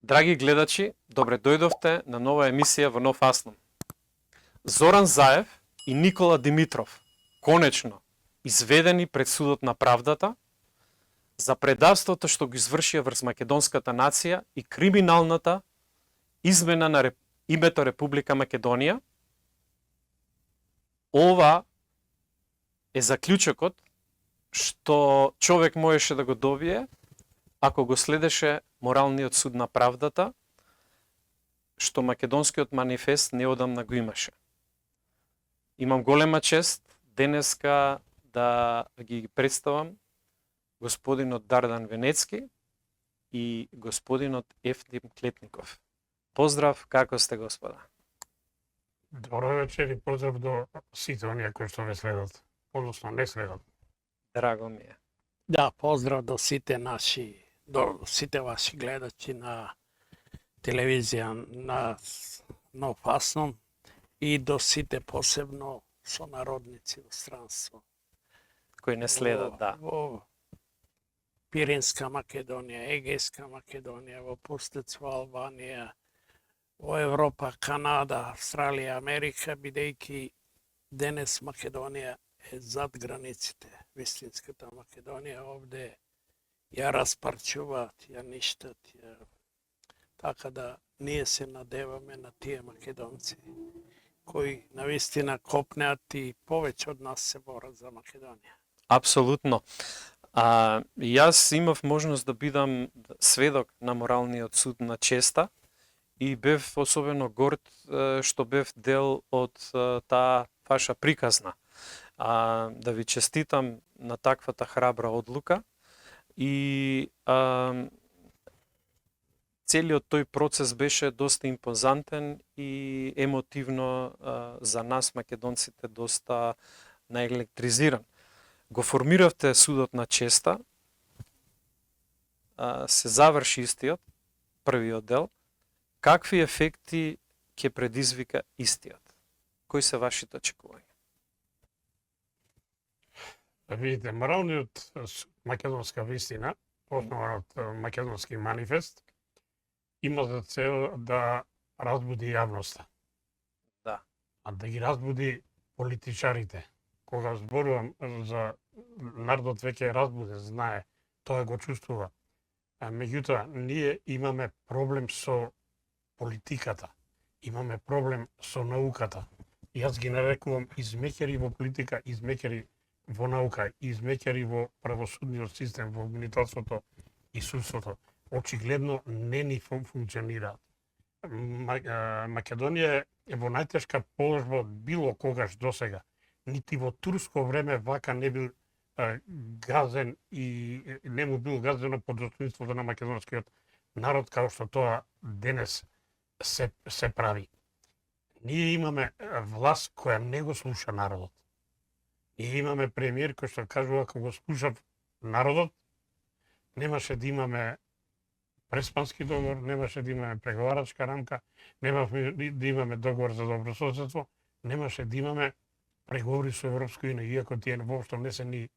Драги гледачи, добре дојдовте на нова емисија во Нов Аслан. Зоран Заев и Никола Димитров, конечно, изведени пред судот на правдата за предавството што го извршија врз македонската нација и криминалната измена на името Република Македонија. Ова е заклучокот што човек можеше да го добие ако го следеше моралниот суд на правдата, што македонскиот манифест неодамна го имаше. Имам голема чест денеска да ги представам господинот Дардан Венецки и господинот Ефтим Клетников. Поздрав, како сте, господа? Добро вечер и поздрав до сите оние кои што ве следат, односно не следат. Драго ми е. Да, поздрав до сите сите ваши гледачи на телевизија на Нов Аслан и до сите посебно сонародници во странство. Кои не следат, да. Во Пиринска Македонија, Егејска Македонија, во Пустец, во Албанија, во Европа, Канада, Австралија, Америка, бидејќи денес Македонија е зад границите. Вистинската Македонија овде ја распарчуваат, ја ништат, така да ние се надеваме на тие македонци кои навистина копнеат и повеќе од нас се борат за Македонија. Апсолутно. Јас имав можност да бидам сведок на моралниот суд на честа и бев особено горд што бев дел од таа ваша приказна. Да ви честитам на таквата храбра одлука и целиот тој процес беше доста импозантен и емотивно за нас македонците доста наелектризиран. Го формиравте судот на честа, се заврши истиот, првиот дел. Какви ефекти ќе предизвика истиот? Кои се вашите очекувања? Видите, моралниот македонска вистина, основан од македонски манифест, има за цел да разбуди јавноста. Да. А да ги разбуди политичарите. Кога зборувам за народот веќе е разбуден, знае, тоа го чувствува. Меѓутоа, ние имаме проблем со политиката. Имаме проблем со науката. Јас ги нарекувам измекери во политика, измекери во наука, измекери во правосудниот систем, во обвинителството и судството. Очигледно не ни функционираат. Македонија е во најтешка положба од било когаш досега. Нити во турско време вака не бил газен и не му бил газено по достоинството на македонскиот народ, како што тоа денес се прави. Ние имаме власт која не го слуша народот. Ние имаме премиер кој што кажува, ако го слушав народот, немаше да имаме преспански договор, немаше да имаме преговарачка рамка, немаше да имаме договор за добрососедство, немаше да имаме преговори со Европска унија, иако тие воопшто не се ни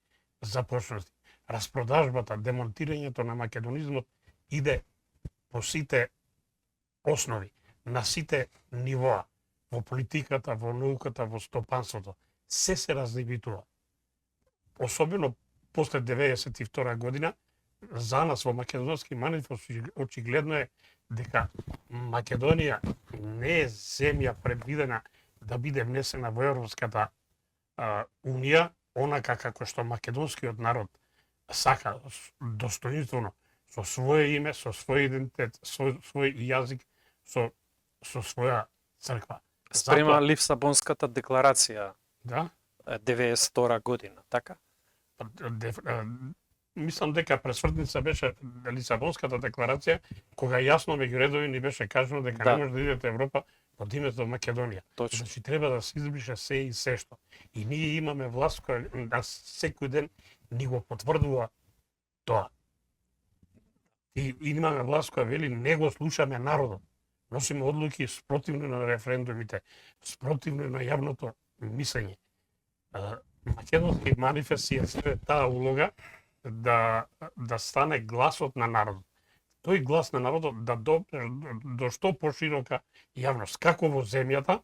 започнати. Распродажбата, демонтирањето на македонизмот иде по сите основи, на сите нивоа, во политиката, во науката, во стопанството. Се разнебитува. Особено после 92 година, за нас во македонски манифест очигледно е дека Македонија не е земја предвидена да биде внесена во Европската унија, онака како што македонскиот народ сака достоинствено, со свое име, со свој идентитет, свој јазик, со своја црква. Спрема Лисабонската декларација, Да? 92 година, така? Мислам дека пресвртница беше Лисабонската декларација, кога јасно меѓу редови ни беше кажано дека Да. не може да идете Европа под името Македонија. Точно. Значи треба да се избрише се и се што. И ние имаме власт која да секој ден ни го потврдува тоа. И имаме власт која вели не го слушаме народот. Носиме одлуки спротивно на референдумите, спротивно на јавното мислење. Македонски манифест е таа улога да стане гласот на народот. тој глас на народот да допре до што поширока јавност, како во земјата,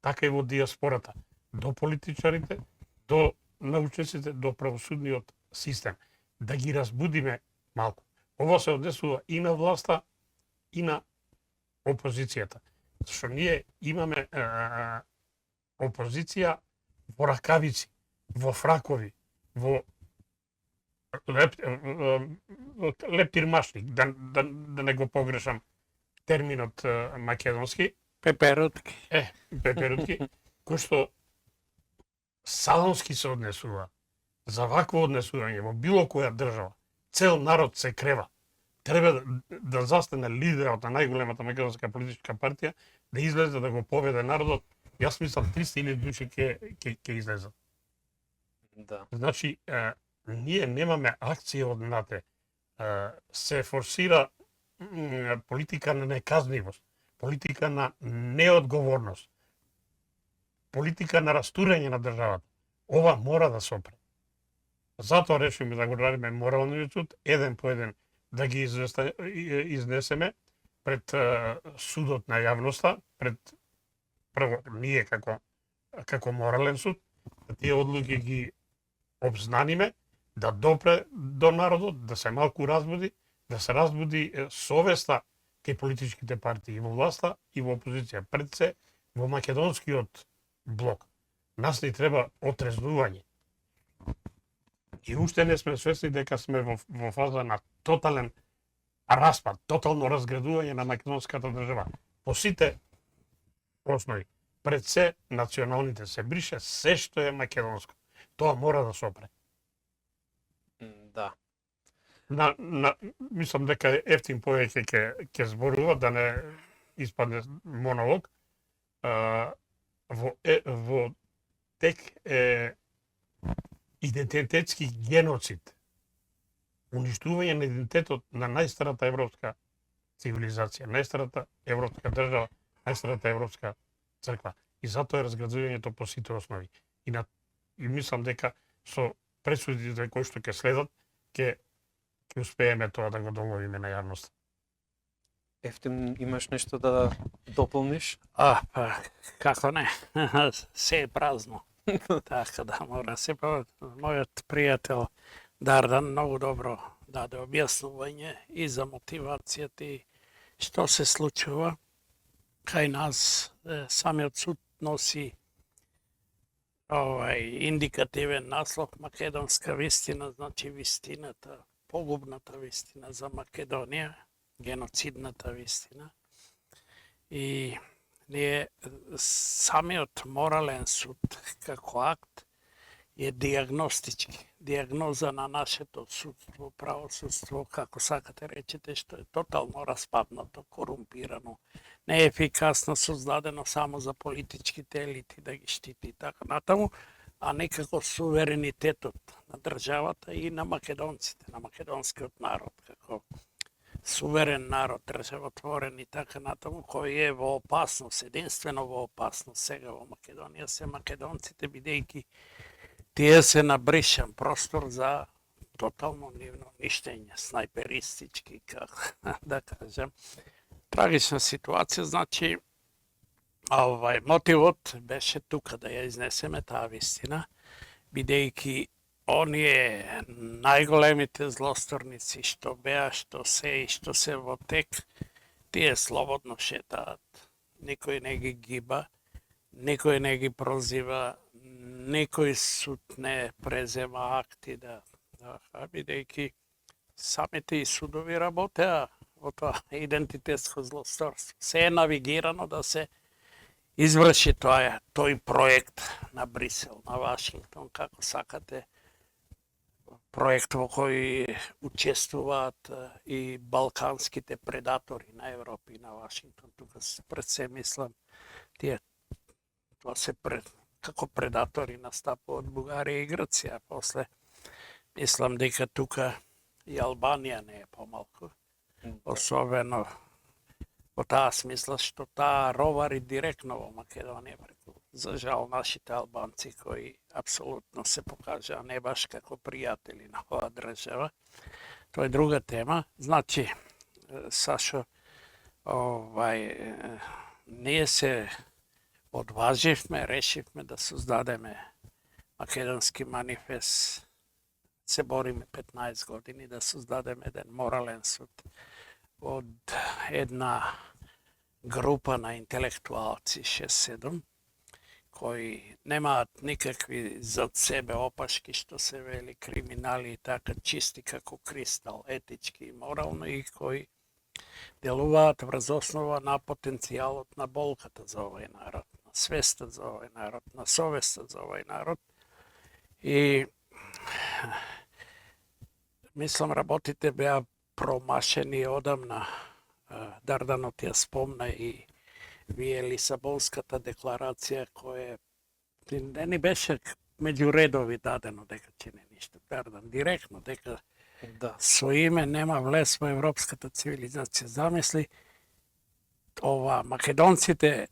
така и во диаспората, до политичарите, до научниците, до правосудниот систем, да ги разбудиме малку. Ова се однесува и на власта, и на опозицијата. Зашто ние имаме опозиција во ракавици, во фракови, во лептирмашник, да не го погрешам терминот македонски, Пеперутки. пеперутки, кој што салонски се однесува за вакво однесување во било која држава. Цел народ се крева. Треба да застане лидерот на најголемата македонска политичка партија, да излезе да го поведе народот. Јас мислам 300.000 души ќе излезат. Да. Значи, ние немаме акција од нате. Се форсира политика на неказнивост, политика на неодговорност, политика на растурање на државата. Ова мора да се опре. Затоа решиме да го радиме моралниот суд, еден по еден да ги изнесеме пред судот на јавноста, пред прво ние како морален суд, да тие одлуки ги обзнаниме, да допре до народот, да се малку разбуди, да се разбуди совеста кај политичките партии и во власта и во опозиција. Пред се во македонскиот блок. Нас ни треба отрезнување. И уште не сме свесни дека сме во фаза на тотален распад, тотално разградување на македонската држава. По сите основи. Пред се националните се брише се што е македонско. Тоа мора да се опре. Да. Мислам дека ефтин повеќе ќе зборува, да не испадне монолог. Во тек е идентитетски геноцид, уништување на идентитетот на најстарата европска цивилизација, најстарата европска држава, најстарата европска црква. И затоа е разградувањето по сите основи. И мислам дека со пресудите кои што ќе следат, ќе успееме тоа да го доловиме на јавност. Ефтим, имаш нешто да дополниш? Па, како не, се е празно. Така да, мора се мојот пријател Дардан многу добро даде објаснување и за мотивацијата и што се случува. Кај нас самиот суд носи индикативен наслов Македонска вистина, значи вистината, погубната вистина за Македонија, геноцидната вистина. И ние самиот морален суд како акт е диагностички, диагноза на нашето судство, правосудство, како сакате речете, што е тотално распаднато, корумпирано, неефикасно, создадено само за политичките елити да ги штити и така натаму, а некако суверенитетот на државата и на македонците, на македонскиот народ, како суверен народ, државотворен и така натаму, кој е во опасност, единствено во опасност сега во Македонија се македонците, бидејќи тие се на бришен простор за тотално нивно ништење, снајперистички, како да кажем. Трагична ситуација, значи, мотивот беше тука да ја изнесеме таа вистина, бидејќи оние најголемите злосторници што беа, што се и што се во тек, тие слободно шетаат. Никој не ги гиба, никој не ги прозива, никој суд не презема акти бидејќи самите и судови работеа во тоа идентитетско злосторство. Се е навигирано да се изврши тој проект на Брисел, на Вашингтон, како сакате, проект во кој учествуваат и балканските предатори на Европа и на Вашингтон. Тука пред се мислам, тие тоа се како предатори настапуваат Бугарија и Грција. После мислам дека тука и Албанија не е помалку. Особено во таа смисла што таа ровари директно во Македонија преку, за жал, нашите албанци кои апсолутно се покажаа не баш како пријатели на оваа држава. Тоа е друга тема. Значи, Сашо, ние се одваживме, решивме да создадеме Македонски манифест. Се бориме 15 години да создадеме еден морален суд од една група на интелектуалци, 6-7, кои немаат никакви зад себе опашки, што се вели криминали и така, чисти како кристал, етички и морално, и кои делуваат врз основа на потенцијалот на болката за овој народ, на свестот за овој народ, на совестот за овој народ. И мислам, работите беа промашени одамна. Дарданот ја спомна и вие Лисабонската декларација, која не ни беше меѓу редови дадено дека чине ништо. Дардан директно дека Да. со име нема влез во европската цивилизација. Замисли, македонците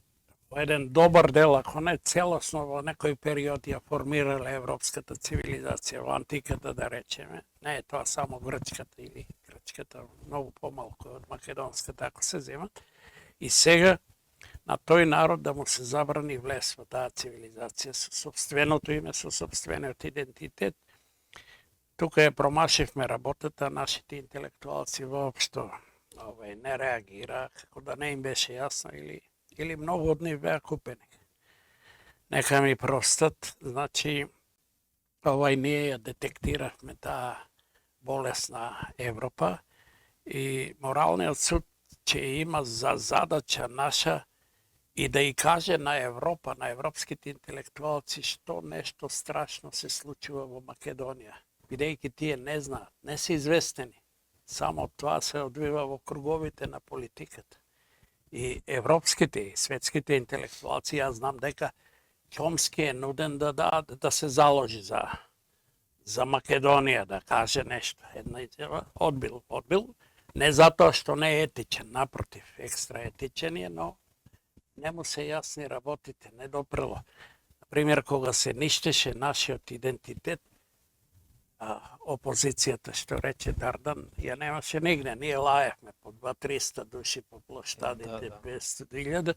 во еден добар дел, ако не целосно, во некој период ја формирале европската цивилизација, во антиката да речеме. Не е тоа само грчката, или грчката многу помалку од македонската, ако се земат. И сега на тој народ да му се забрани влез во таа цивилизација со собственото име, со собствениот идентитет. Тука ја промашивме работата, нашите интелектуалци воопшто не реагира, како да не им беше јасно, или многу од нив беа купени. Нека ми простат, значи, ние ја детектиравме таа болест на Европа и моралниот суд ќе има за задача наша и да и каже на Европа, на европските интелектуалци, што нешто страшно се случува во Македонија. Бидејќи тие не знаат, не се известени. Само тоа се одвива во круговите на политиката. И европските и светските интелектуалци, јас знам дека Чомски е нуден да се заложи за Македонија, да каже нешто. Една изјава, одбил. Не затоа што не е етичен, напротив, екстра етичен е, но не му се јасни работите, не допрело. Например, кога се ништеше нашиот идентитет, опозицијата, што рече Дардан, ја немаше нигде. Ние лаевме по 200-300 души по площадите, 500.000.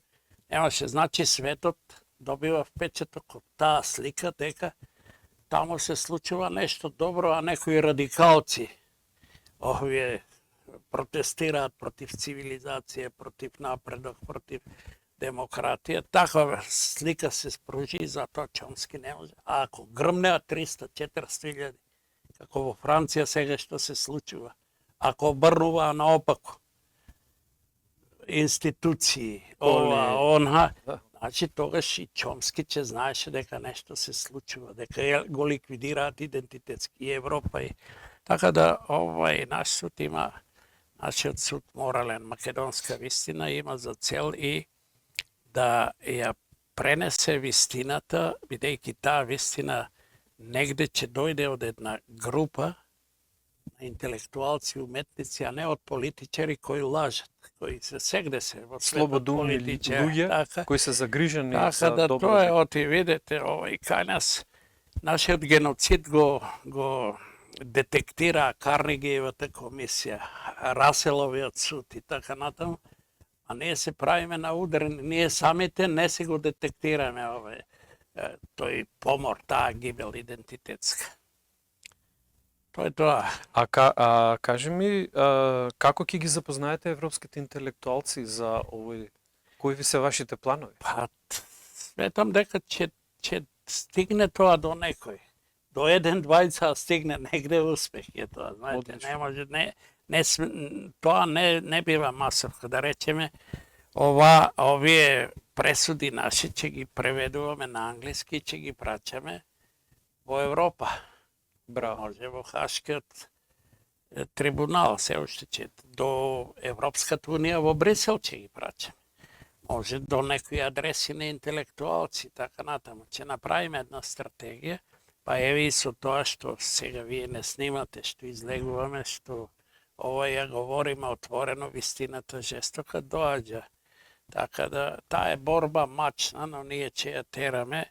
Немаше, значи светот добива впечаток од таа слика дека таму се случува нешто добро, а некои радикалци овие протестираат против цивилизација, против напредок, против демократија. Таква слика се спружи и затоа Чомски не може. А ако грмнеа 300-400.000, како во Франција сега што се случува, ако обрнуваа наопако институции, она, значи тогаш и Чомски ќе знаеше дека нешто се случува, дека го ликвидираат идентитетски и Европа. И така да наш суд има, нашиот суд морален, македонска вистина, има за цел и да ја пренесе вистината, бидејќи таа вистина негде ќе дојде од една група на интелектуалци, уметници, а не од политичари кои лажат, кои се сегде се во слободумни луѓе кои се загрижени за да добро. Тоа е, оти видите, кај нас нашиот геноцид го детектира Карнегиевата комисија, Раселовиот суд и така натаму, а ние се правиме на ударени, ние самите не се го детектираме тој помор, таа гибел идентитетска. Тоа е тоа. А кажи ми, како ќе ги запознаете европските интелектуалци за овој? Кои се вашите планови? Па, сметам дека ќе стигне тоа до некој. До 1-2 стигне негде успех е тоа, знаете, Одлично. не може, тоа не бива масовка, да речеме, овие пресуди наши ќе ги преведуваме на англиски и ќе ги праќаме во Европа. Браво. Може во Хашкиот трибунал, се уште ќе до Европската унија во Брисел ќе ги праќаме. Може до некои адреси на интелектуалци, така натаму. Ќе направиме една стратегија, па еве и со тоа што сега вие не снимате, што излегуваме, што ја говориме отворено, вистината жестока доаѓа. Така да, таа е борба мачна, но ние ќе ја тераме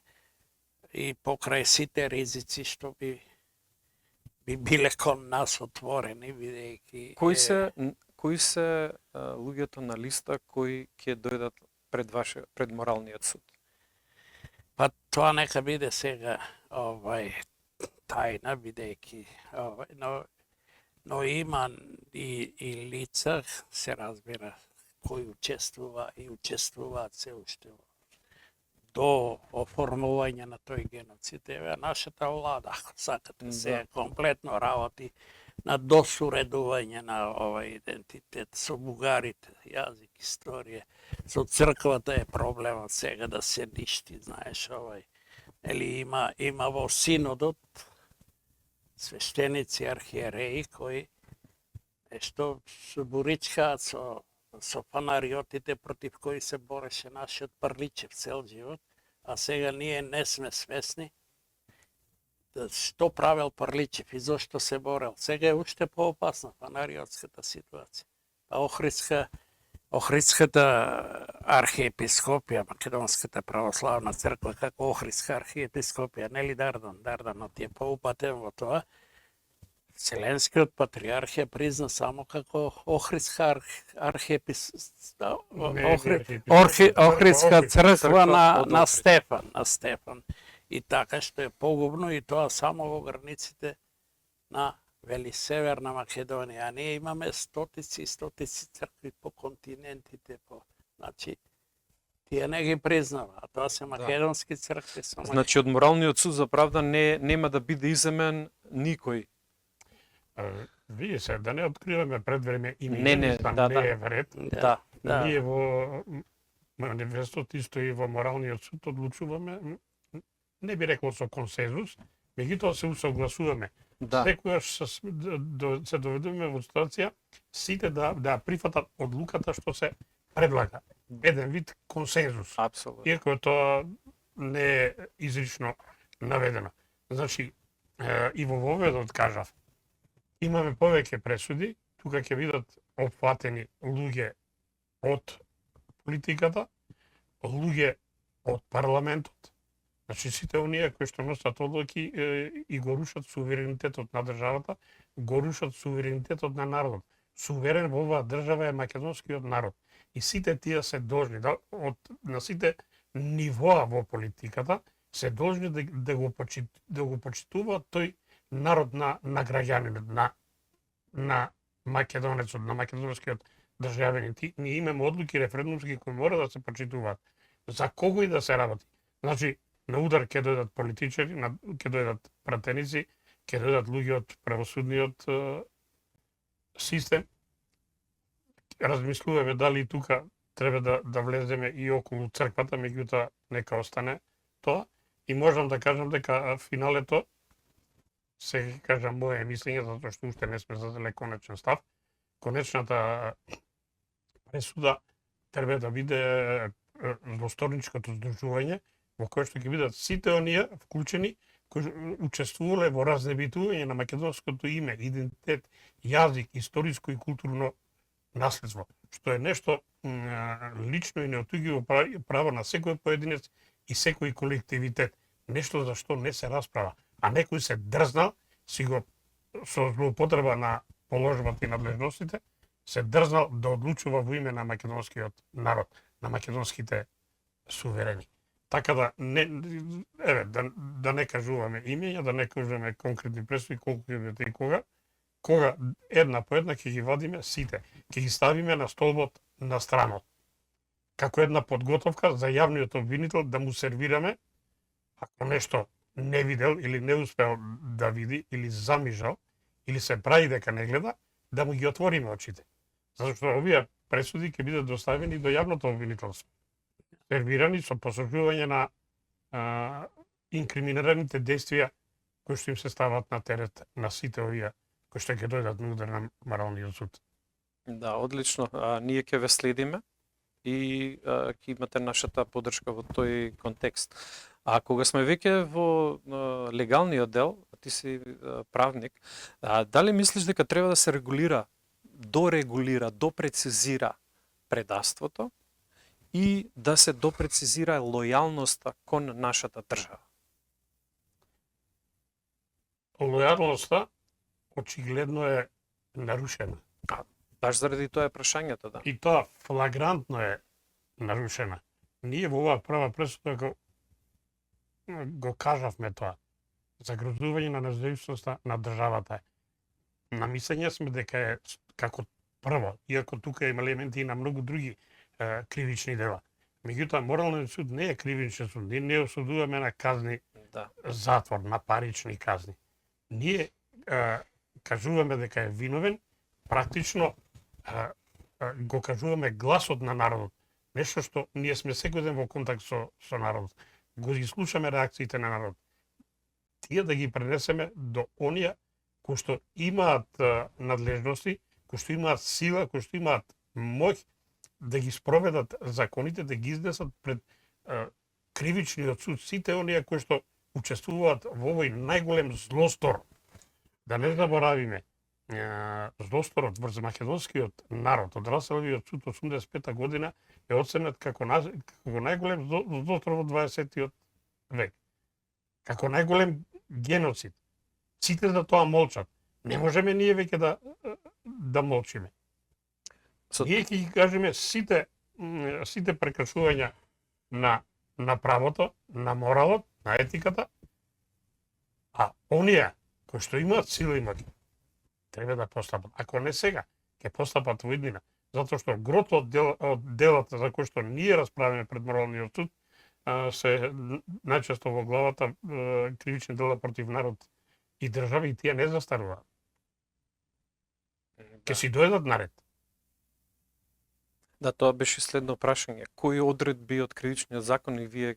и покрај сите ризици што би биле кон нас отворени, бидејќи... Кои кои се луѓето на листа кои ќе дојдат пред моралниот суд? Па тоа нека биде сега тајна, бидејќи но има и лица, се разбира, кои учествуваат се уште до оформување на тој геноцид. Еве, нашата влада, ако сакате, се комплетно работи на досуредување на овој идентитет со бугарите, јазик, историја. Со црквата е проблемот сега да се ништи, знаеш, има во синодот свештеници, архиереи кои нешто се боричкаат со фанариотите против кои се бореше нашиот Прличев цел живот, а сега ние не сме свесни што правел Прличев и зошто се борел. Сега е уште поопасна фанариотската ситуација. Охридската архиепископија, Македонската православна црква, како Охридска архиепископија, нели Дарданот е поупатен во тоа. Вселенскиот патриарх ја призна само како Охридска Охридска црква на Стефан. И така што е погубно и тоа само во границите на вели Северна Македонија, а ние имаме стотици и стотици цркви по континентите, значи тие не ги признава, а тоа се македонски цркви. Значи од моралниот суд за правда нема да биде иземен никој. Вие се, да не откриваме пред време имена, не е вред. Ние во манифестот исто и во моралниот суд одлучуваме, не би рекол со консензус, меѓутоа се усогласуваме. Секогаш се доведуваме во ситуација сите да прифатат одлуката што се предлага. Еден вид консензус. Апсолутно. Иако тоа не е изрично наведено. Значи, и во воведот кажав, имаме повеќе пресуди, тука ќе бидат опфатени луѓе од политиката, луѓе од парламентот, значи сите оние кои што носат одлуки и го рушат суверенитетот на државата, го рушат суверенитетот на народот. Суверен во оваа држава е македонскиот народ. И сите тие се должни, на сите нивоа во политиката, се должни да го почитуваат тој народ на граѓанинот, на македонецот, на македонскиот државјанин. Ние имаме одлуки референдумски кои мора да се почитуваат. За кого и да се работи. Значи, на удар ќе дојдат политичари, ќе дојдат пратеници, ќе дојдат луѓе од правосудниот систем. Размислуваме дали и тука треба да влеземе и околу црквата, меѓутоа нека остане тоа. И можам да кажам дека финалето, се кажам моје мислење, затоа што уште не сме зазеле конечен став, конечната пресуда треба да биде злосторничкото здружување, во кое што ќе бидат сите оние вклучени кои учествувале во разнебитување на македонското име, идентитет, јазик, историско и културно наследство, што е нешто лично и неотуѓиво право на секој поединец и секој колективитет, нешто за што не се расправа, а некој се дрзнал, со злоупотреба на положбата и надлежностите, се дрзнал да одлучува во име на македонскиот народ, на македонските суверени. Така да не кажуваме имења, да не кажуваме конкретни пресуди колку ќе бидат и кога една по една ќе ги вадиме сите, ќе ги ставиме на столбот на странот. Како една подготовка за јавниот обвинител да му сервираме, ако нешто не видел или не успел да види, или замижал, или се прави дека не гледа, да му ги отвориме очите. Зашто овие пресуди ќе бидат доставени до јавното обвинителство. Сервирани со посочување на инкриминираните действија кои што им се стават на терет на сите овие кои што ќе дојдат на удар на моралниот суд. Да, одлично. Ние ќе ве следиме и ќе имате нашата поддршка во тој контекст. А кога сме веќе во легалниот дел, ти си правник, дали мислиш дека треба да се регулира, допрецизира предавството и да се допрецизира лојалноста кон нашата држава? Лојалноста очигледно е нарушена. Баш заради тоа е прашањето, да. И тоа флагрантно е нарушена. Ние во оваа прва пресуда го кажавме тоа. Загрозување на независноста на државата. На мислење сме дека е како прво, иако тука има елементи и на многу други кривични дела. Меѓутоа, моралниот суд не е кривичен суд. Ние не осудуваме на казни Да. затвор, на парични казни. Ние кажуваме дека е виновен, практично го кажуваме гласот на народот. Нешто што ние сме секој ден во контакт со народот. Го слушаме реакциите на народот. Тие да ги пренесеме до оние кои што имаат надлежности, кои што имаат сила, кои што имаат моќ да ги спроведат законите, да ги изнесат пред кривичниот суд сите оние кои што учествуваат во овој најголем злостор. Да не заборавиме, злосторот врз македонскиот народ од Расселовиот суд 85 година е оценет како најголем злостор во 20 век. Како најголем геноцид. Сите за тоа молчат. Не можеме ние веќе да молчиме. Ние ќе ги кажеме сите прекршувања на правото, на моралот, на етиката, а оние кои што имаат сила и моќ треба да постапат. Ако не сега, ќе постапат во иднина, затоа што грото од делата за кои што ние расправиме пред моралниот суд се најчесто во главата кривични дела против народ и држави, и тие не застаруваат. Ќе си дојдат наред. Да, тоа беше следно прашање. Кои одредби од кривичниот закон и вие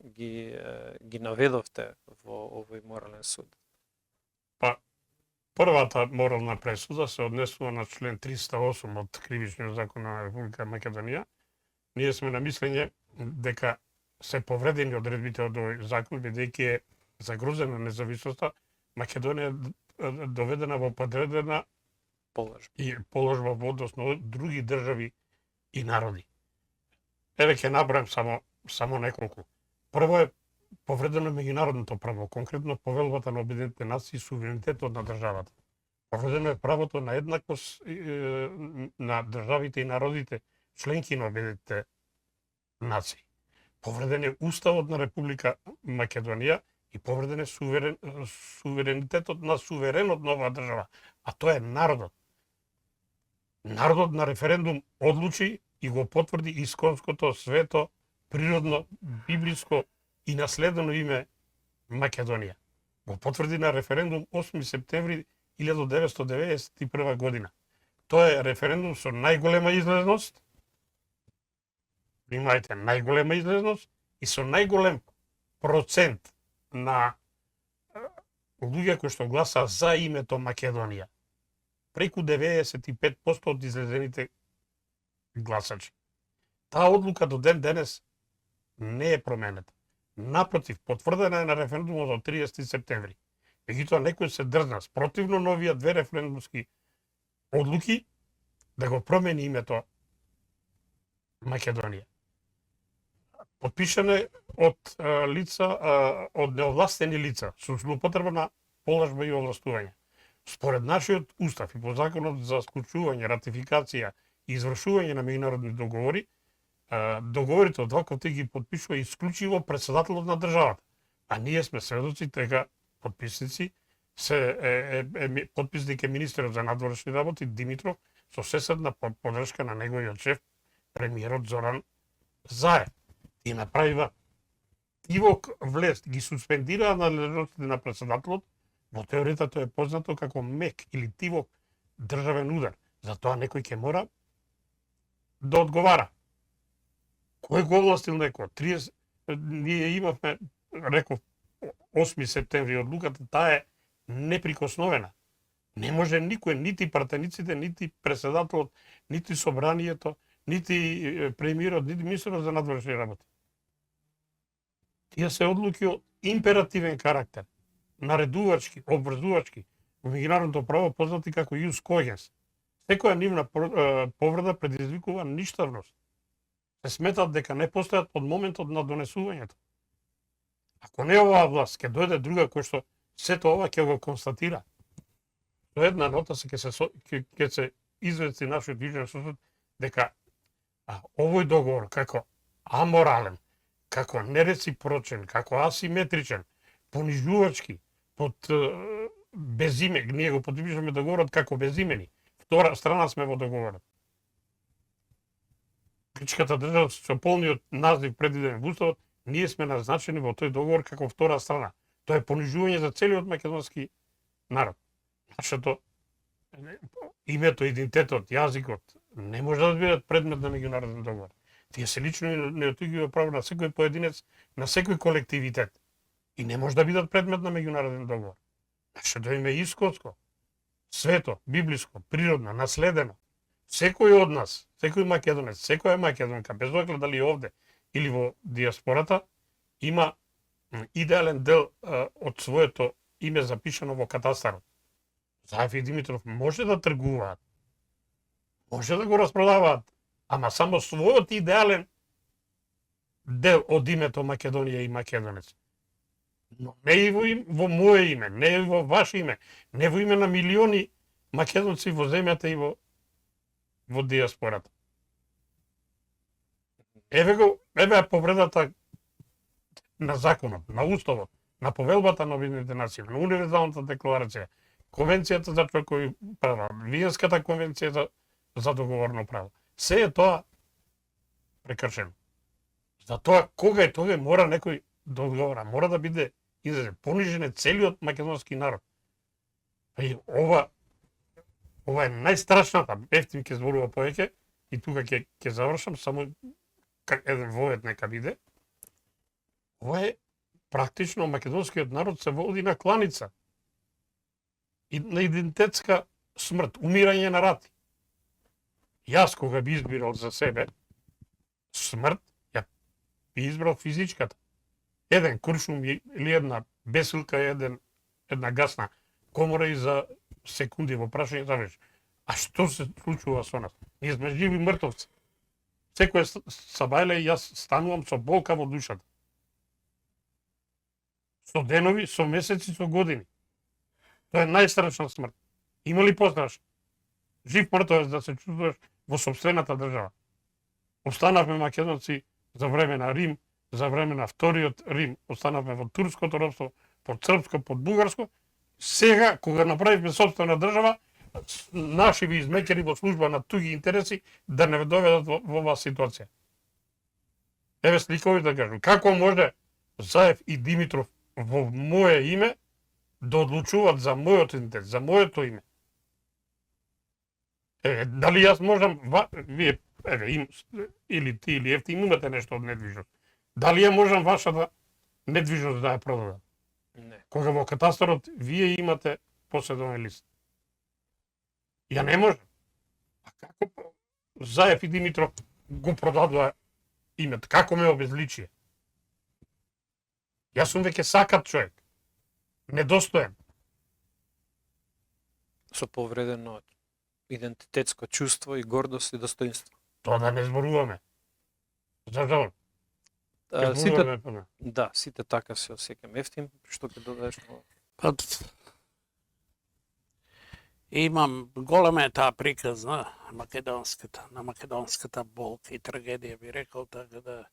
ги наведовте во овој морален суд? Првата морална пресуда се однесува на член 308 од Кривичниот закон на Република Македонија. Ние сме на мислење дека се повредени одредбите од овој закон, бидејќи е загрозена независноста, Македонија е доведена во подредена положба во однос на други држави и народи. Еве ќе набројам само неколку. Прво е повредено меѓународното право, конкретно повелбата на Обединетите нации и суверенитетот на државата. Повредено е правото на еднаквост на државите и народите членки на Обединетите нации. Повреден е Уставот на Република Македонија и повреден е суверенитетот на суверенот на оваа држава, а тоа е народот. Народот на референдум одлучи и го потврди исконското, свето, природно, библиско и наследено име Македонија. Го потврди на референдум 8 септември 1991 година. Тоа е референдум со најголема излезност, внимајте, најголема излезност и со најголем процент на луѓе кои што гласа за името Македонија. Преку 95% од излезените гласачи. Таа одлука до ден денес не е променета. Напротив, потврдена е на референдумот од 30 септември. Меѓутоа некој се дрзна спротивно на овие две референдумски одлуки да го промени името Македонија. Подпишане од лица, од неовластени лица со злоупотреба на положба и овластување. Според нашиот устав и по законот за склучување, ратификација и извршување на меѓународни договори, договорите од ваков тип ги подпишува исклучиво председателот на државата. А ние сме сведоци дека подписници подписник е министерот за надворешни работи Димитров со сеседна поддршка на неговиот шеф премиерот Зоран Заев. И направива тивок влест, ги суспендираа надлежностите на председателот, во теоријата тоа е познато како мек или тивок државен удар. Затоа некој ќе мора да одговара. Кој го овластил некој? Ние имавме, реков, 8 септември одлуката, таа е неприкосновена. Не може никој, нити пратениците, нити председателот, нити собранието, нити премиерот, нити министерот за надворешни работи. Тие се одлуки од императивен карактер, наредувачки, обврзувачки, во меѓународното право познати како ius cogens. Секоја нивна повреда предизвикува ништавност. Се сметат дека не постојат од моментот на донесувањето. Ако не оваа власт, ќе дојде друга кој што сето ова ќе го констатира. Со една нота ќе се известни нашиот движен сосуд дека овој договор како аморален, како нереципрочен, како асиметричен, понижувачки, под безиме, ние го подпишаме договорот како безимени. Втора страна сме во договорот. Грчката држава со полниот назвив предвиден во уставот, ние сме назначени во тој договор како втора страна. Тоа е понижување за целиот македонски народ. Нашето името, идентитетот, јазикот не може да бидат предмет на меѓународен договор. Тие се лично неотуѓува право на секој поединец, на секој колективитет. И не може да бидат предмет на меѓународен договор. Нашето име е исконско, свето, библиско, природно, наследено. Секој од нас, секој македонец, секоја македонка, без оглед дали е овде или во диаспората, има идеален дел од своето име запишано во катастарот. Заев и Димитров може да тргуваат, може да го распродаваат, ама само својот идеален дел од името Македонија и македонец. Но не и во моје име, не и во ваше име, не во име на милиони македонци во земјата и во диаспората. Еве е повредата на законот, на уставот, на повелбата на Обединетите нации, на универзалната декларација, Конвенцијата за човекови права, Виенската конвенција за договорно право. Се е тоа прекршено. Затоа, кога е тоа, мора некој да одговара, мора да биде изразен. Понижен е целиот македонски народ. И ова е најстрашната, Ефтим ќе зборува повеќе, и тука ќе завршам, само еден вовет нека биде. Ова е практично македонскиот народ се води на кланица. И на идентитетска смрт, умирање на рати. Јас кога би избирал за себе смрт, ја би избрал физичката. Еден куршум или една бесилка, една гасна комора и за секунди во прашање заврши. А што се случува со нас? Ние сме живи мртовци. Секој сабајле јас станувам со болка во душата. Со денови, со месеци, со години. Тоа е најстрашна смрт. Има ли пострашно? Жив мртовец да се чувствуваш во сопствената држава. Останавме македонци за време на Рим, за време на вториот Рим, останавме во турското робство, под српско, под бугарско. Сега, кога направивме собствена држава, наши ви измекери во служба на туги интереси да не доведат во оваа ситуација. Еве сликови да кажам. Како може Заев и Димитров во моје име да одлучуваат за мојот идентитет, за моето име? Дали јас можам, вие, или ти, или Ефтим, имате нешто од недвижност. Дали ја можам вашата недвижност да ја продадам? Не. Кога во катастарот вие имате поседовен лист. Ја не можам. А како Заев и Димитров го продадува името? Како ме обезличие? Јас сум веќе сакат човек. Недостоен. Со повредено идентитетско чувство и гордост и достоинство. Тоа да не зборуваме. За жал. Сите така се осеќам. Ефтим, што ќе додадеш на ова? Па, имам голема е таа приказ на македонската болка и трагедија, би рекол, така да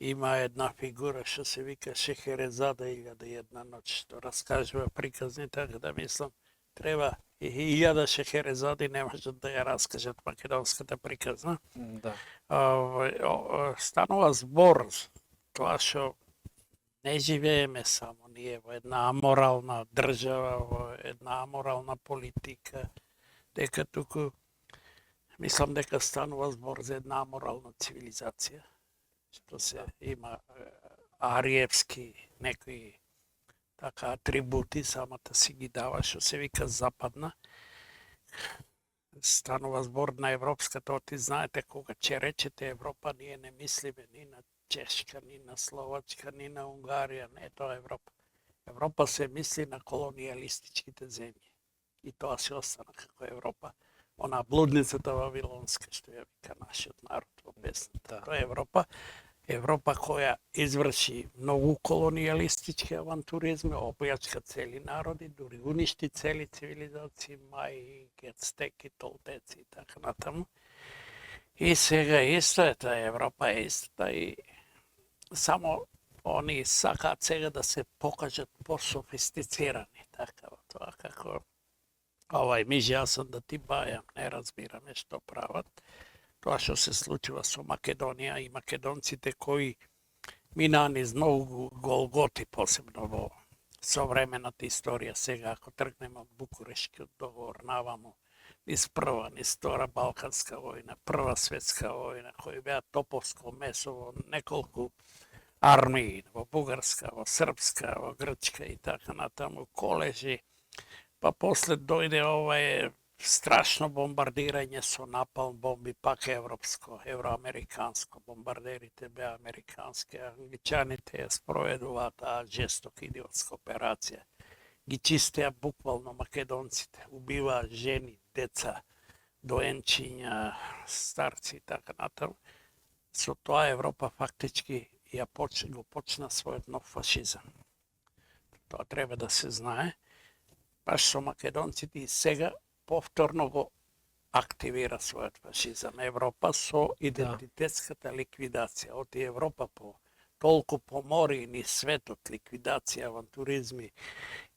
има една фигура што се вика Шехерезада 1001 ноќ, што раскажува приказни, така да мислам, треба и 1000 Шехерезади не можат да ја раскажат македонската приказна. Да. Станува збор тоа што не живееме само ние во една аморална држава, во една аморална политика, дека туку мислам дека станува збор за една аморална цивилизација, што се има ариевски некои така атрибути, самата си ги дава, што се вика западна. Станува збор на европската, ти знаете кога ќе речете Европа, ние не мислиме ни на Чешка, ни на Словачка, ни на Унгарија, не е тоа Европа. Европа се мисли на колонијалистичките земји. И тоа се остана како Европа. Она блудницата вавилонска, што ја вика нашиот народ во песната. Тоа е Европа. Европа која изврши многу колонијалистички авантуризми, оплјачка цели народи, дури уништи цели цивилизации, маи, ацтеки, толтеци и така натаму. И сега исто е таа Европа е иста и само они сакаат сега да се покажат пософистицирани, така во тоа како миже, јас сум да ти бајам, не разбираме што прават. Тоа што се случува со Македонија и македонците кои минаа низ многу голготи, посебно во современата историја. Сега, ако тргнеме од Букурешкиот договор наваму, низ прва, низ втора Балканска војна, прва светска војна, кои беа топовско месо во неколку армии, во Бугарска, во Српска, во Грчка и така натаму, колежи, па после дојде страшно бомбардирање со напалм бомби, пак европско, евроамериканско, бомбардерите беа американски, англичаните ја спроведуваа таа жестока идиотска операција. Ги чистеа буквално македонците, убиваа жени, деца, доенчиња, старци и така натаму. Со тоа Европа фактички го почна својот нов фашизам. Тоа треба да се знае. Баш со македонците и сега повторно го активира својот фашизам. Европа со идентитетската ликвидација. Оти Европа толку помори ни светот, ликвидација, авантуризми,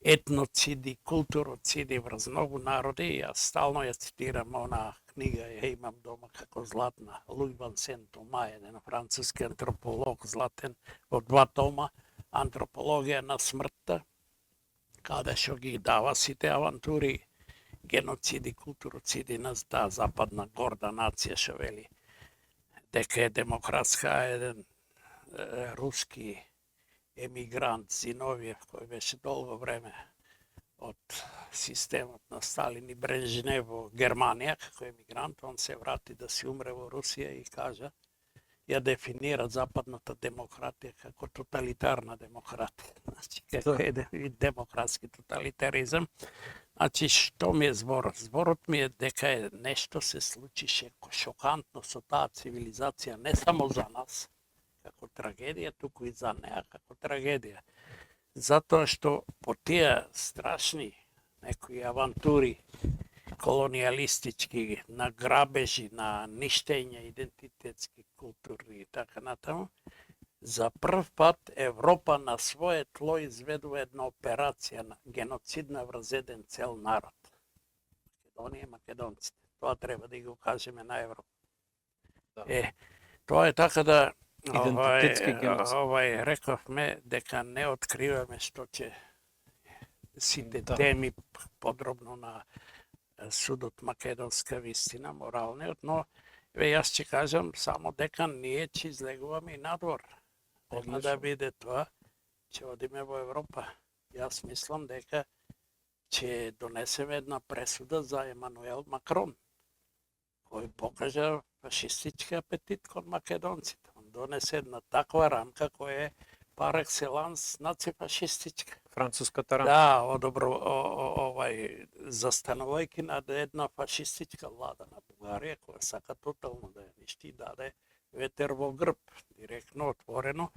етноциди, културоциди врз многу народи. Јас стално ја цитирам онаа книга, ја имам дома како златна, Луј Ван Сент-Тома, еден француски антрополог, златен, во 2 тома, Антропологија на смртта, каде што ги дава сите авантури, геноциди, културоциди на таа западна горда нација, што вели дека е демократска, еден руски емигрант Зиновиев, кој беше долго време од системот на Сталин и Брежнев во Германија како емигрант, он се врати да си умре во Русија и кажа, ја дефинира западната демократија како тоталитарна демократија. Значи, како еден вид демократски тоталитаризам. Значи, што ми е зборот? Зборот ми е дека нешто се случише шокантно со таа цивилизација, не само за нас, како трагедија, туку и за неа како трагедија. Затоа што по тие страшни некои авантури, колонијалистички, на грабежи, на ништење идентитетски, културни и така натаму, за прв пат Европа на своје тло изведува една операција геноцидна врз еден цел народ. Македонија и македонците. Тоа треба да го кажеме на Европа. Тоа е така да идентитетски геноцид. Рековме дека не откриваме што ќе сите теми подробно на судот Македонска вистина, моралниот, но јас ќе кажам само дека ние ќе излегуваме и надвор. Нема да биде тоа, ќе одиме во Европа. Јас мислам дека ќе донесеме една пресуда за Емануел Макрон, кој покажа фашистички апетит кон македонците. Он донесе една таква рамка која е пар екселанс нацифашистичка. Француската рамка. Да, застанувајќи над една фашистичка влада на Бугарија, која сака тотално да ја ништи, даде ветер во грб, директно, отворено,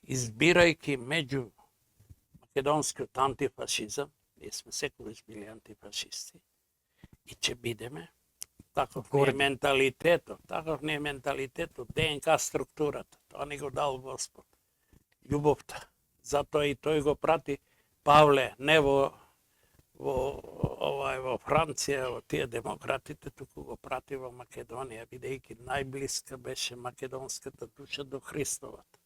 избирајќи меѓу македонскиот антифашизам, ние сме секогаш били антифашисти, и ќе бидеме, таков ни е менталитетот, ДНК структурата, тоа ни го дал Господ, љубовта. Затоа и тој го прати Павле не во Франција, во тие демократите, туку го прати во Македонија, бидејќи најблиска беше македонската душа до Христовата.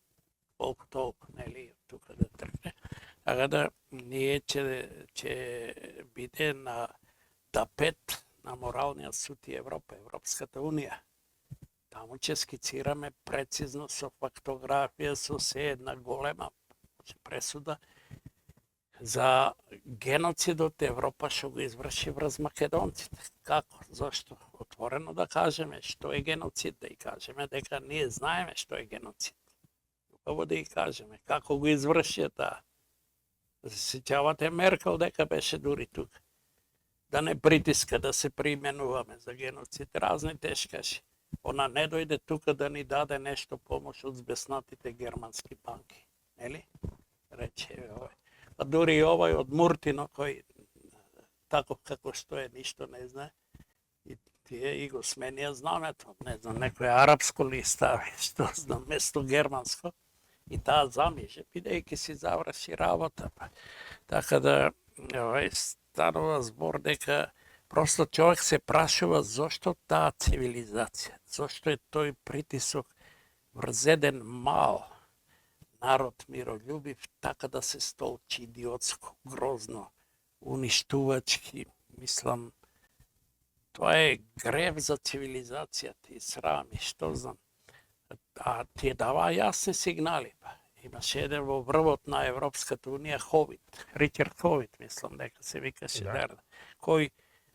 Колку толку, нели, тука да тргне. Така да, ние ќе биде на тапет на моралниот суд и Европа, Европската унија. Таму ќе скицираме прецизно со фактографија, со се една голема пресуда за геноцидот Европа што го изврши врз македонците. Како? Зошто? Отворено да кажеме што е геноцид, да и кажеме дека ние знаеме што е геноцид. Убаво да и кажеме како го изврши таа. Се сеќавате Меркел дека беше дури тука. Да не притиска да се применуваме за геноцид, разни тешкаши. Она не дојде тука да ни даде нешто помош од збеснатите германски банки, нели? Рече овој. А дури и овој од Муртино кој таков како што е, ништо не знае. И тие и го сменија знамето, не знам, некој арапско ли стави, што знам, место германско. И таа замиже, бидејќи си заврши работа. Така да, станува збор дека просто човек се прашува зошто таа цивилизација, зошто е тој притисок врз еден мал народ миролюбив, така да се столчи идиотско, грозно, уништувачки, мислам, тоа е грев за цивилизацијата и срами, што знам. А тие дава јасни сигнали. Имаше еден во врвот на Европската унија Ховит, Ричард Ховит, мислам дека се викаше, кој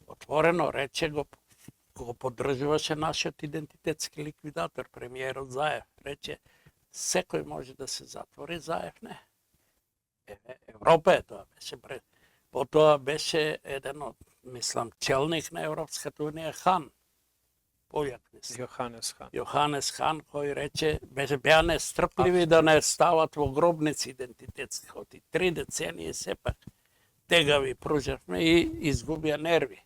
отворено рече го поддржуваше нашиот идентитетски ликвидатор, премиерот Заев. Рече, секој може да се затвори, Заев не. Европа е тоа беше пред. Потоа беше еден од, мислам, челник на Европската унија Хан, поljak, mislim. Johannes Hahn koji reče, bea nestrpljivi da ne stavат во гробници идентитетски хоти. 3 децении сепак тегави пружавме и изгубија нерви.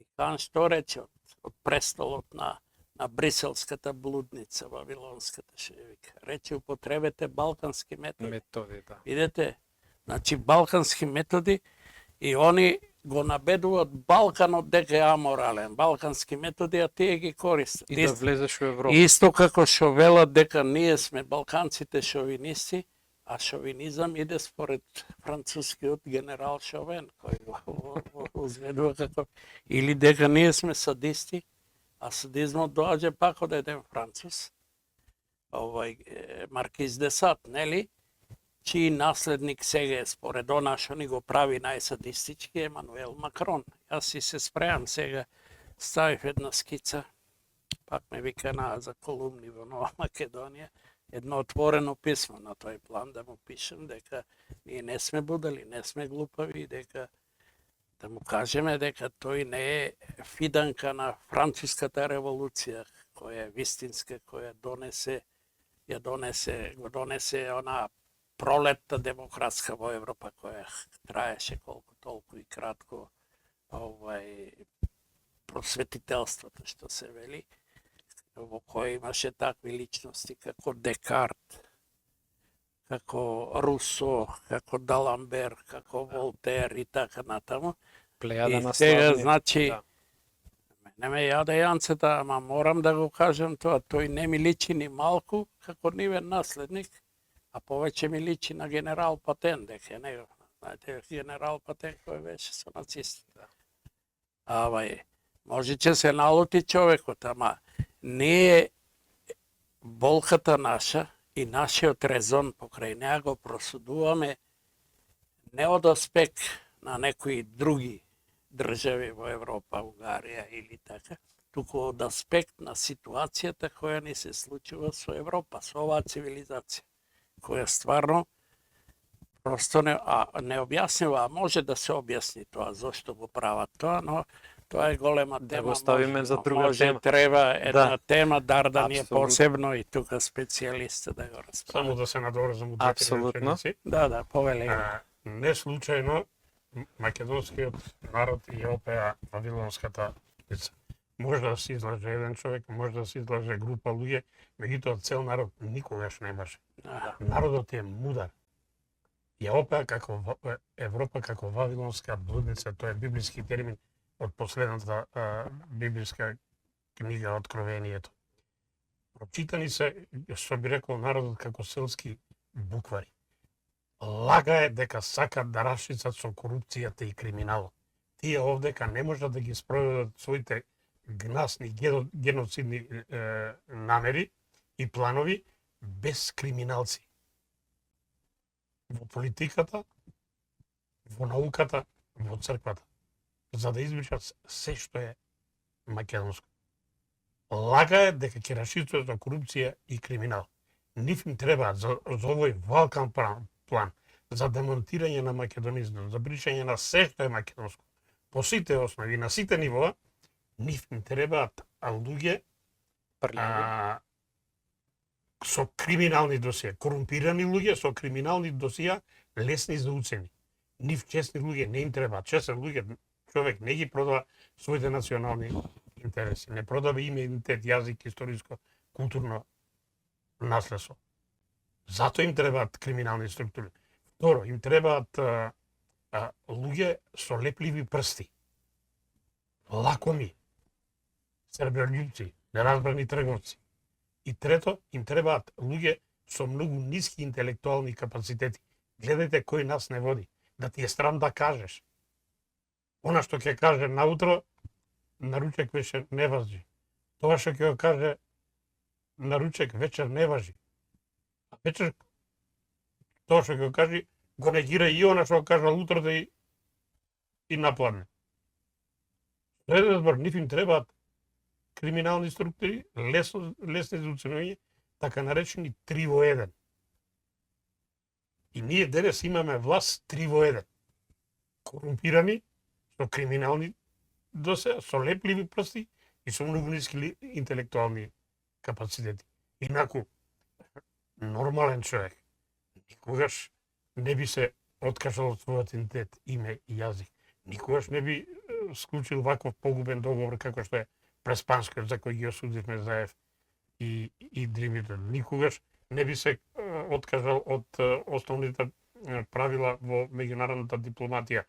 И Хан што рече од престолот на бриселската блудница, вавилонската шевика. Рече, употребете балкански методи. Видете, значи балкански методи и они го набедуваат Балканот дека е аморален, балкански методи, а тие ги користат. И да влезеш во Европа. Исто како што велат дека ние сме балканците шовинисти, а шовинизам иде според францускиот генерал Шовен, кој го узведува како... Или дека ние сме садисти, а садизмот доаѓа пак од еден француз, Маркиз де Сад, нели? Чиј наследник сега е според она што ни го прави најсадистички Емануел Макрон. Јас си се спреам сега, ставив една скица, пак ме вика за колумни во Нова Македонија, едно отворено писмо на тој план да му пишем дека ние не сме будали, не сме глупави, дека да му кажеме дека тој не е фиданка на француската револуција, која е вистинска, која го донесе она пролетта демократска во Европа, која траеше колку толку и кратко просветителството, што се вели, во кој имаше такви личности како Декарт, како Русо, како Даламбер, како Волтер и така натаму. Плејада на сега, славни. значи, не ме јаде јанцета, ама морам да го кажам тоа, тој не ми личи ни малку како нивен наследник, а повеќе ми личи на генерал Патен, дека него, знаете, генерал Патен кој беше со нацистите. Може че се налути човекот, ама ние болката наша и нашиот резон покрај неа го просудуваме не од аспект на некои други држави во Европа, Унгарија или така, туку од аспект на ситуацијата која ни се случува со Европа, со оваа цивилизација, која стварно просто не објаснива, а може да се објасни тоа, зошто го прават тоа, но тоа е голема тема. Да го ставиме за друга тема. Треба една тема, Дардан е посебно и тука специјалиста да го расправа. Само да се надоврзам од Апсолутно. реченици. Да, повели. Не случајно македонскиот народ ја опеа вавилонската пица. Може да се излаже еден човек, може да се излаже група луѓе, меѓутоа цел народ никогаш не може. Народот е мудар. Ја опеа како Европа како вавилонска блудница, тоа е библиски термин од последната библиска книга Откровението. Прочитани се, што би рекол народот како селски буквари. Лага е дека сакат да расшицат со корупцијата и криминалот. Тие овдека не можат да ги спроведат своите гнасни геноцидни намери и планови без криминалци. Во политиката, во науката, во црквата, за да избришат се што е македонско. Лага е дека ќе расшицат за корупција и криминал. Нив им треба за овој Балкан план, за демонтирање на македонизмот, за бришање на се што е македонско. По сите основи, на сите нивоа, нив им требаат луѓе Прљави. Со криминални досија, корумпирани луѓе со криминални досија, лесни за уцени. Нив честни луѓе не им треба, честен луѓе, човек не ги продава своите национални интереси, не продава име, идентитет, јазик, историско, културно наследство. Зато им требаат криминални структури. Второ, им требаат луѓе со лепливи прсти, лакоми, сребролюбци, неразбрани трговци. И трето, им требаат луѓе со многу ниски интелектуални капацитети. Гледајте кој нас не води. Да ти е страм да кажеш. Она што ќе каже наутро, на ручек вечер не важи. Тоа што ќе го каже на ручек вечер не важи. А вечер тоа што ќе го каже го негира и она што го кажа утро да и напладне. Со еден збор, нив им требаат криминални структури, лесни за уценување, така наречени 3 во 1. И ние денес имаме власт 3 во 1. Корумпирани, со криминални досе, со лепливи прсти и со многу ниски интелектуални капацитети. Инаку, нормален човек никогаш не би се откажал од својот идентитет, име и јазик. Никогаш не би склучил ваков погубен договор како што е Преспанскиот, за кој ги осудивме Заев и Димитар. Никогаш не би се откажал од основните правила во меѓународната дипломатија,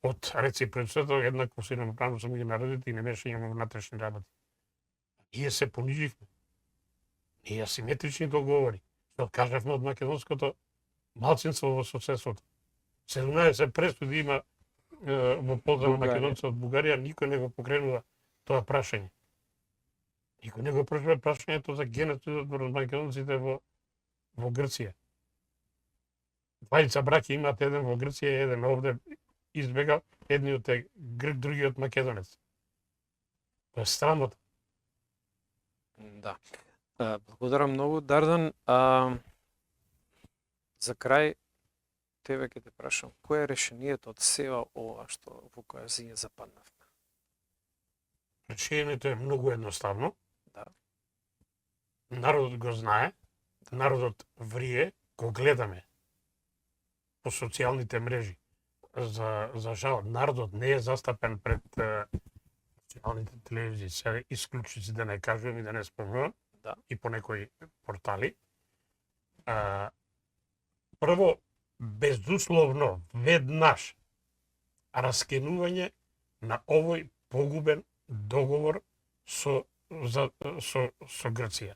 од реципроцитет, еднакво се равноправно со меѓународните и немешање во внатрешни работи. Ние се пониживме. Ние асиметрични договори. Се откажавме од македонското малцинство во соседството. 17 пресуди има во полза на македонци од Бугарија, никој не го покренува тоа прашање. Никој не го прашува прашањето за геноцидот врз македонците во Грција. Двајца браќа имаат, еден во Грција, еден овде избегал, едниот е грк, другиот македонец. Тоа е срамота. Да. Благодарам многу, Дардан. За крај, тебе ќе те прашам, кое е решението од сева ова што во која зија западнавме? Решението е многу едноставно. Да. Народот го знае, народот врие, го гледаме по социјалните мрежи. За жал, народот не е застапен пред националните телевизии, се исклучици да не кажувам и да не спомнувам, Да. и по некои портали. Прво, безусловно, веднаш раскинување на овој погубен договор со Грција.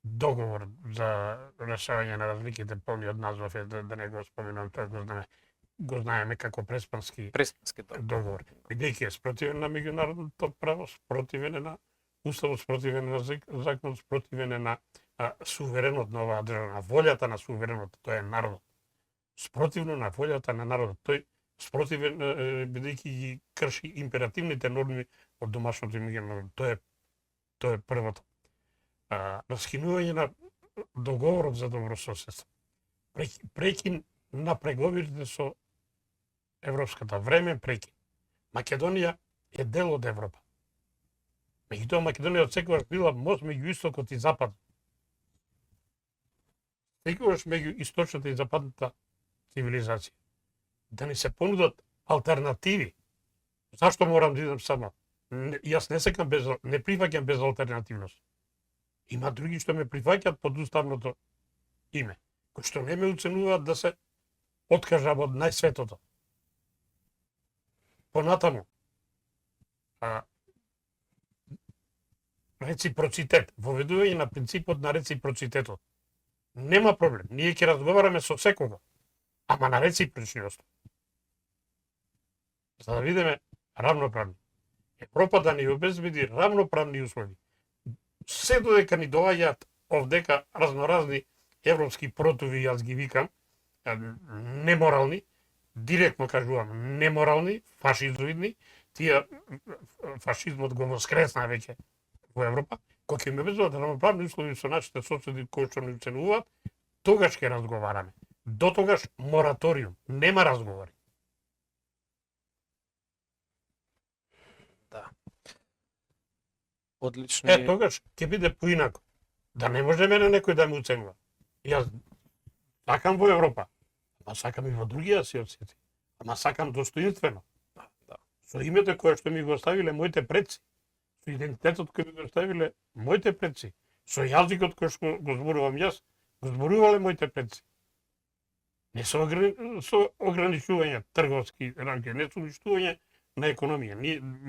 Договор за решавање на разликите, полни од назвав е да не го споменам, тоа го знаеме како Преспански Преспански договор. Бидејќи е спротивен на меѓународното право, спротивен е на уставот, спротивен е на законот, спротивен е на суверенот на оваа држава, на волјата на суверенот, тој е народот. Спротивно на волјата на народот. Тој спротивен бидејќи ги крши императивните норми од домашното и меѓународно. Тоа е првото. Раскинување на договорот за добрососедство. Прекин на преговорите со Европската, време прекин. Македонија е дел од Европа. Меѓутоа Македонија отсекогаш била мост меѓу истокот и западот. Секогаш меѓу источната и западната цивилизација. Да ни се понудат алтернативи. Зашто морам да идам само? Јас не секам не прифаќам без алтернативност. Има други што ме прифаќаат под уставното име, кои што не ме уценуваат да се откажам од најсветото. Понатаму, реципроцитет, воведување на принципот на реципроцитетот. Нема проблем, ние ќе разговараме со секого, ама на реципрочни основи. За да видиме равноправни. Европа да ни обезбеди равноправни услови. Се додека ни доаѓаат овдека разноразни европски протови, јас ги викам, неморални, директно кажувам, неморални, фашизоидни, тие фашизмот го воскресна веќе во Европа, кој ќе ме обезбедат равноправни услови со нашите соседи кои што ни оценуваат, тогаш ќе разговараме. До тогаш мораториум, нема разговори. Да. Одлични. Тогаш ќе биде поинако. Да не може мене некој да ме уценува. Јас сакам во Европа, ама сакам и во други асоциации. Ама сакам достоинствено. Да. Со името кое што ми го оставиле моите предци, со идентитетот кој ми го оставиле моите предци, со јазикот кој што го зборувам јас, го зборувале моите предци. Не со, со ограничување трговски рамки, не со уништување на економија.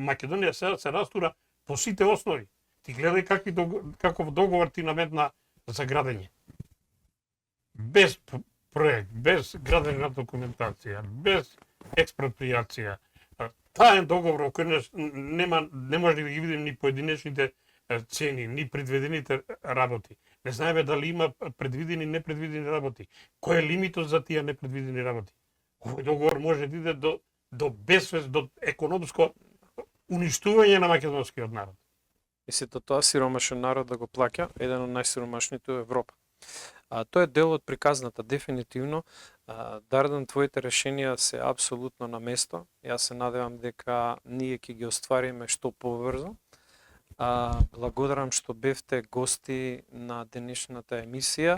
Македонија сега се растура по сите основи. Ти гледај каков договор ти наметна за градење. Без проект, без градена документација, без експроприација. Таен договор кој не може да ги видим ни поединечните цени, ни предвидените работи. Не знаеме дали има предвидени и непредвидени работи. Кој е лимитот за тие непредвидени работи? Овој договор може да иде до безсвест, до економско уништување на македонскиот народ. Мислите тоа сиромашен народ да го плаќа, еден од најсиромашните во Европа. Тоа е дел од приказната, дефинитивно. Дардан, твоите решенија се апсолутно на место. Јас се надевам дека ние ќе ги оствариме што побрзо. Благодарам што бевте гости на денешната емисија.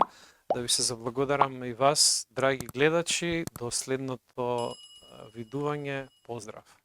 Да ви се заблагодарам и вас, драги гледачи, до следното видување. Поздрав!